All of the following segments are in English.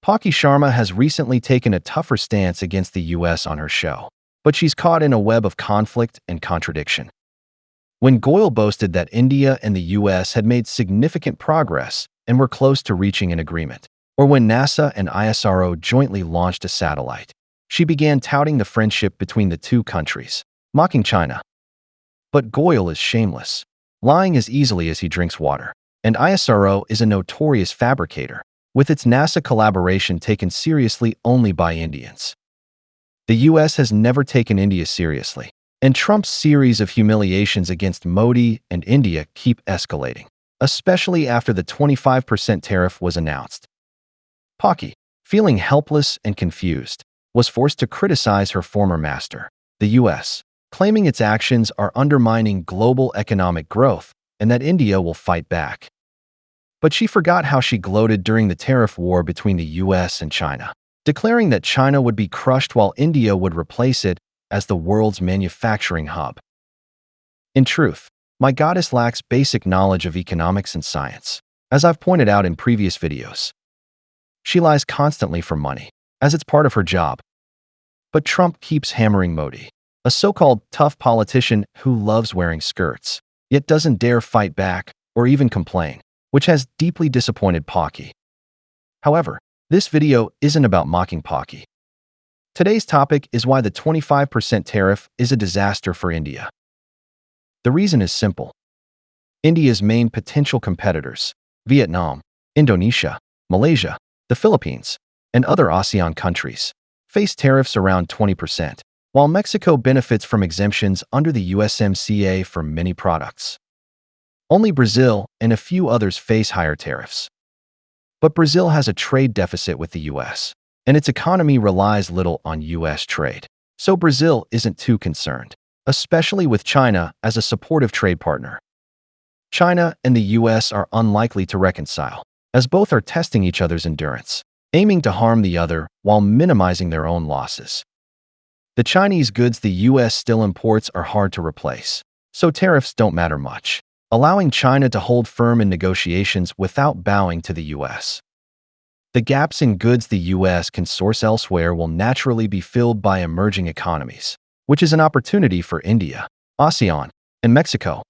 Palki Sharma has recently taken a tougher stance against the US on her show, but she's caught in a web of conflict and contradiction. When Goyal boasted that India and the US had made significant progress and were close to reaching an agreement, or when NASA and ISRO jointly launched a satellite, she began touting the friendship between the two countries, mocking China. But Goyal is shameless, lying as easily as he drinks water, and ISRO is a notorious fabricator, with its NASA collaboration taken seriously only by Indians. The US has never taken India seriously, and Trump's series of humiliations against Modi and India keep escalating, especially after the 25% tariff was announced. Palki, feeling helpless and confused, was forced to criticize her former master, the US, claiming its actions are undermining global economic growth and that India will fight back. But she forgot how she gloated during the tariff war between the US and China, declaring that China would be crushed while India would replace it as the world's manufacturing hub. In truth, my goddess lacks basic knowledge of economics and science, as I've pointed out in previous videos. She lies constantly for money, as it's part of her job. But Trump keeps hammering Modi, a so-called tough politician who loves wearing skirts, yet doesn't dare fight back or even complain, which has deeply disappointed Palki. However, this video isn't about mocking Palki. Today's topic is why the 25% tariff is a disaster for India. The reason is simple. India's main potential competitors, Vietnam, Indonesia, Malaysia, the Philippines, and other ASEAN countries, face tariffs around 20%, while Mexico benefits from exemptions under the USMCA for many products. Only Brazil and a few others face higher tariffs. But Brazil has a trade deficit with the US, and its economy relies little on US trade, so Brazil isn't too concerned, especially with China as a supportive trade partner. China and the US are unlikely to reconcile, as both are testing each other's endurance, aiming to harm the other while minimizing their own losses. The Chinese goods the US still imports are hard to replace, so tariffs don't matter much, allowing China to hold firm in negotiations without bowing to the US. The gaps in goods the US can source elsewhere will naturally be filled by emerging economies, which is an opportunity for India, ASEAN, and Mexico.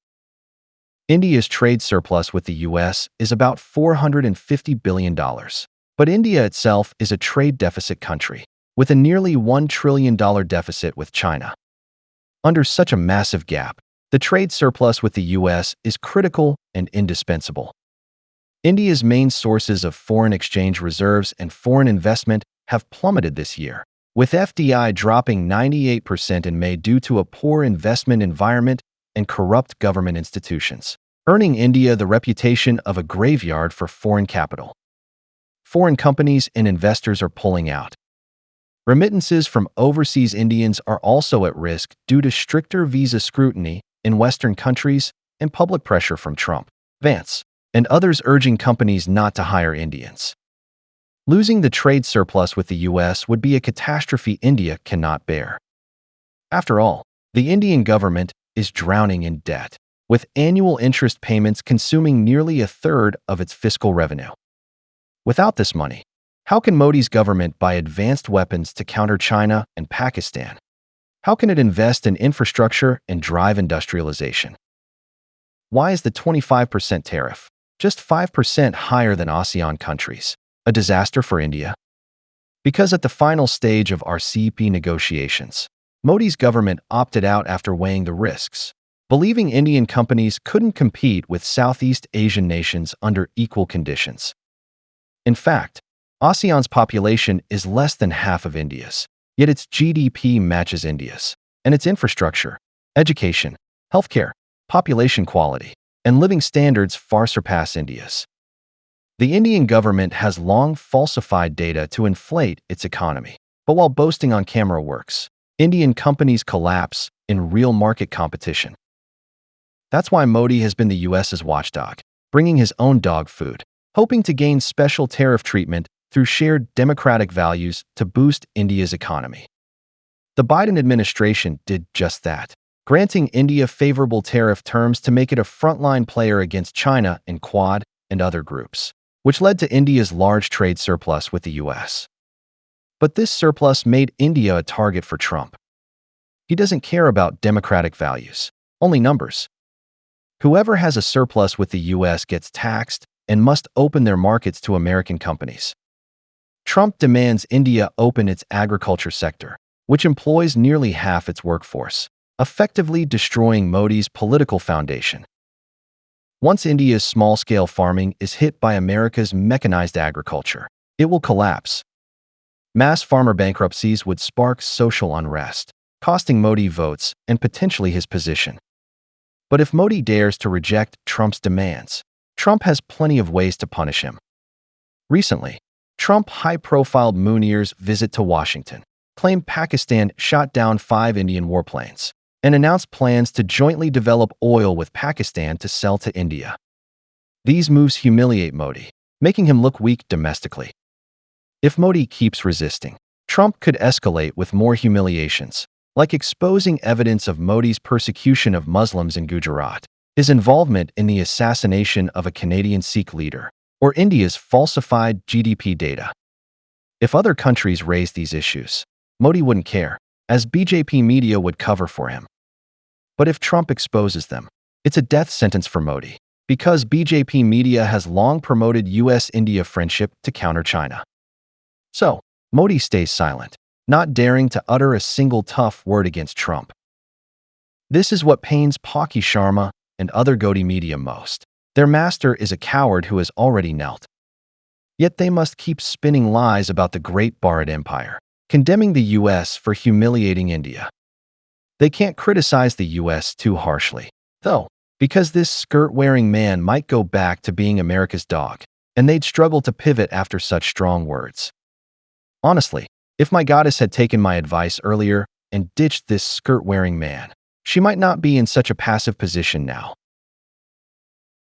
India's trade surplus with the US is about $450 billion, but India itself is a trade deficit country, with a nearly $1 trillion deficit with China. Under such a massive gap, the trade surplus with the US is critical and indispensable. India's main sources of foreign exchange reserves and foreign investment have plummeted this year, with FDI dropping 98% in May due to a poor investment environment and corrupt government institutions, earning India the reputation of a graveyard for foreign capital. Foreign companies and investors are pulling out. Remittances from overseas Indians are also at risk due to stricter visa scrutiny in Western countries and public pressure from Trump, Vance, and others urging companies not to hire Indians. Losing the trade surplus with the US would be a catastrophe India cannot bear. After all, the Indian government is drowning in debt, with annual interest payments consuming nearly a third of its fiscal revenue. Without this money, how can Modi's government buy advanced weapons to counter China and Pakistan? How can it invest in infrastructure and drive industrialization? Why is the 25% tariff, just 5% higher than ASEAN countries, a disaster for India? Because at the final stage of RCEP negotiations, Modi's government opted out after weighing the risks, believing Indian companies couldn't compete with Southeast Asian nations under equal conditions. In fact, ASEAN's population is less than half of India's, yet its GDP matches India's, and its infrastructure, education, healthcare, population quality, and living standards far surpass India's. The Indian government has long falsified data to inflate its economy, but while boasting on camera works, Indian companies collapse in real market competition. That's why Modi has been the US's watchdog, bringing his own dog food, hoping to gain special tariff treatment through shared democratic values to boost India's economy. The Biden administration did just that, granting India favorable tariff terms to make it a frontline player against China and Quad and other groups, which led to India's large trade surplus with the US. But this surplus made India a target for Trump. He doesn't care about democratic values, only numbers. Whoever has a surplus with the US gets taxed and must open their markets to American companies. Trump demands India open its agriculture sector, which employs nearly half its workforce, effectively destroying Modi's political foundation. Once India's small-scale farming is hit by America's mechanized agriculture, it will collapse. Mass farmer bankruptcies would spark social unrest, costing Modi votes and potentially his position. But if Modi dares to reject Trump's demands, Trump has plenty of ways to punish him. Recently, Trump high-profiled Munir's visit to Washington, claimed Pakistan shot down 5 Indian warplanes, and announced plans to jointly develop oil with Pakistan to sell to India. These moves humiliate Modi, making him look weak domestically. If Modi keeps resisting, Trump could escalate with more humiliations, like exposing evidence of Modi's persecution of Muslims in Gujarat, his involvement in the assassination of a Canadian Sikh leader, or India's falsified GDP data. If other countries raise these issues, Modi wouldn't care, as BJP media would cover for him. But if Trump exposes them, it's a death sentence for Modi, because BJP media has long promoted US-India friendship to counter China. So, Modi stays silent, not daring to utter a single tough word against Trump. This is what pains Palki Sharma and other Gaudiya media most. Their master is a coward who has already knelt. Yet they must keep spinning lies about the great Bharat Empire, condemning the US for humiliating India. They can't criticize the US too harshly, though, because this skirt-wearing man might go back to being America's dog, and they'd struggle to pivot after such strong words. Honestly, if my goddess had taken my advice earlier and ditched this skirt-wearing man, she might not be in such a passive position now.